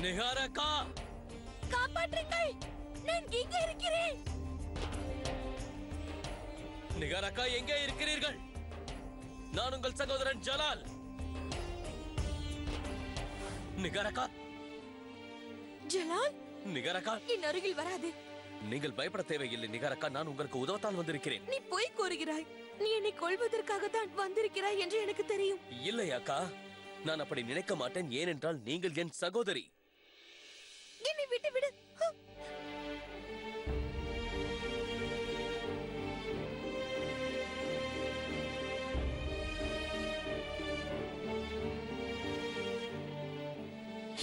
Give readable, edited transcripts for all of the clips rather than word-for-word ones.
நிகாரக்கா, காப்பாற்றுங்கள், நான் இங்கே இருக்கிறேன். நிகாரக்கா, எங்கே இருக்கிறீர்கள்? நான் உங்கள் சகோதரன் ஜலால். நிகாரக்கா, ஜலால், நிகாரக்கா, என் அருகில் வராது. நீங்கள் பயப்பட தேவையில்லை நிகாரக்கா. நான் உங்களுக்கு உதவத்தான் வந்திருக்கிறேன். நீ பொய் கூறுகிறாய். நீ என்னை கொல்வதற்காகத்தான் வந்திருக்கிறாய் என்று எனக்கு தெரியும். இல்லை அக்கா, நான் அப்படி நினைக்க மாட்டேன். ஏனென்றால் நீங்கள் என் சகோதரி. என்னை விட்டுவிடு.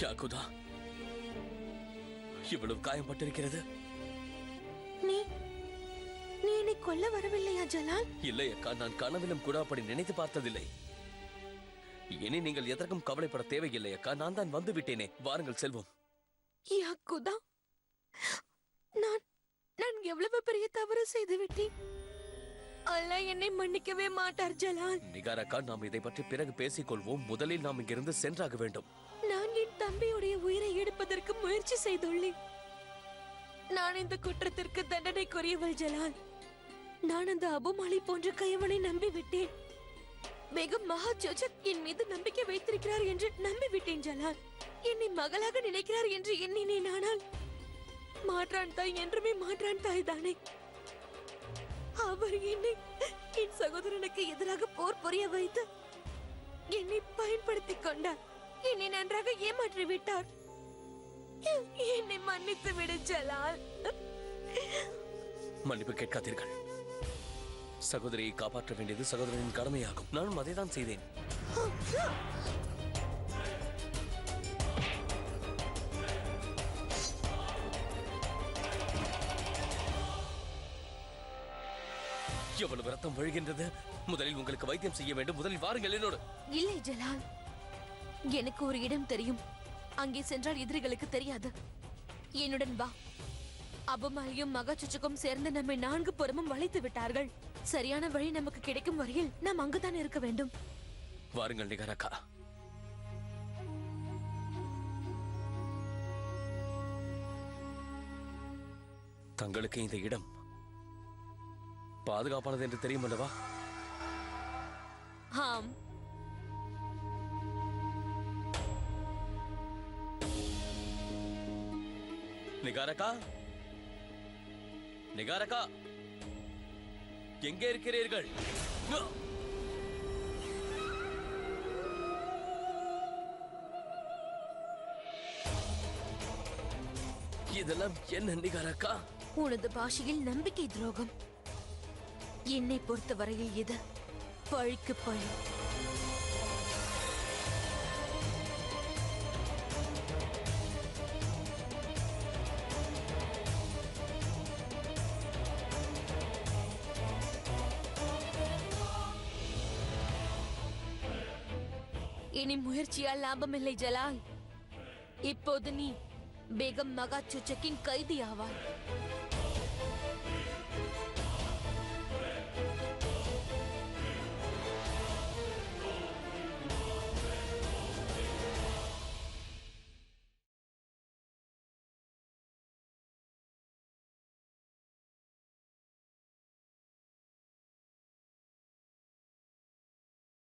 யாகுதா, இவ்வளவு காயம்பட்டிருக்கிறது. நீ என்னை கொல்ல வரவில்லையா ஜலால்? இல்லை அக்கா, நான் கனவிலும் கூட அப்படி நினைத்து பார்த்ததில்லை. இனி நீங்கள் எதற்கும் கவலைப்பட தேவையில்லை அக்கா. நான் தான் வந்து விட்டேனே. வாருங்கள் செல்வோம். யாகுதா, நான் எவ்வளவு பெரிய தவறு செய்து விட்டேன். அல்லாஹ் என்னை மன்னிக்கவே மாட்டார் ஜலால். நிகாரக்கா, நாம் இதை பற்றி பிறகு பேசிக் கொள்வோம். முதலில் நாம் இங்கிருந்து சென்றாக வேண்டும். நான் என் தம்பியுடைய உயிரை எடுப்பதற்கு முயற்சி செய்துள்ளேன். நான் இந்த குற்றத்திற்கு தண்டனைக்குரியவள் ஜலால். நான் அந்த அபுமாலி போன்ற கைவனை நம்பிவிட்டேன். பேகம் மகாஜோஜக் என் மீது நம்பிக்கை வைத்திருக்கிறார் என்று நம்பிவிட்டேன் ஜலால். என்னை மகளாக நினைக்கிறார் என்று எண்ணினேன். ஆனால் மாற்றான் தாய் என்றுமே மாற்றான் தாய் தானே. அவர் என்னை என் சகோதரனுக்கு எதிராக போர் புரிய வைத்து என்னை பயன்படுத்திக் கொண்டார். என்னை நன்றாக ஏமாற்றி விட்டார். என்னை மன்னித்து விடு ஜலால். மன்னிப்பு கேட்காதீர்கள். சகோதரியை காப்பாற்ற வேண்டியது சகோதரனின் கடமையாகும். நானும் அதை தான் செய்தேன். எவ்வளவு ரத்தம் வழிகின்றது. முதலில் உங்களுக்கு வைத்தியம் செய்ய வேண்டும். முதலில் வாருங்கள் என்னோடு. இல்லை ஜலால், எனக்கு ஒரு இடம் தெரியும். அங்கே சென்றால் எதிரிகளுக்கு தெரியாது. என்னுடன் வா. அபுமாலியும் மகாச்சுச்சுக்கும் சேர்ந்து நம்மை 4 புறமும் வளைத்து விட்டார்கள். சரியான வழி நமக்கு கிடைக்கும் வரையில் நாம் அங்குதான் இருக்க வேண்டும். வாருங்கள் நிகாரக்கா. தங்களுக்கு இந்த இடம் பாதுகாப்பானது என்று தெரியும் அல்லவா? ஆம். நிகாரக்கா, நிகாரக்கா, எங்கே இருக்கிறீர்கள்? இதெல்லாம் என்ன நிகாரக்கா? உனது பாஷையில் நம்பிக்கை துரோகம். என்னை பொறுத்தவரையில் இது பழிக்கு பழி. இனி முயற்சியால் லாபமில்லை ஜலால். இப்போது நீ பேகம் மகாச்சுச்சக்கின் கைதி ஆவாய்.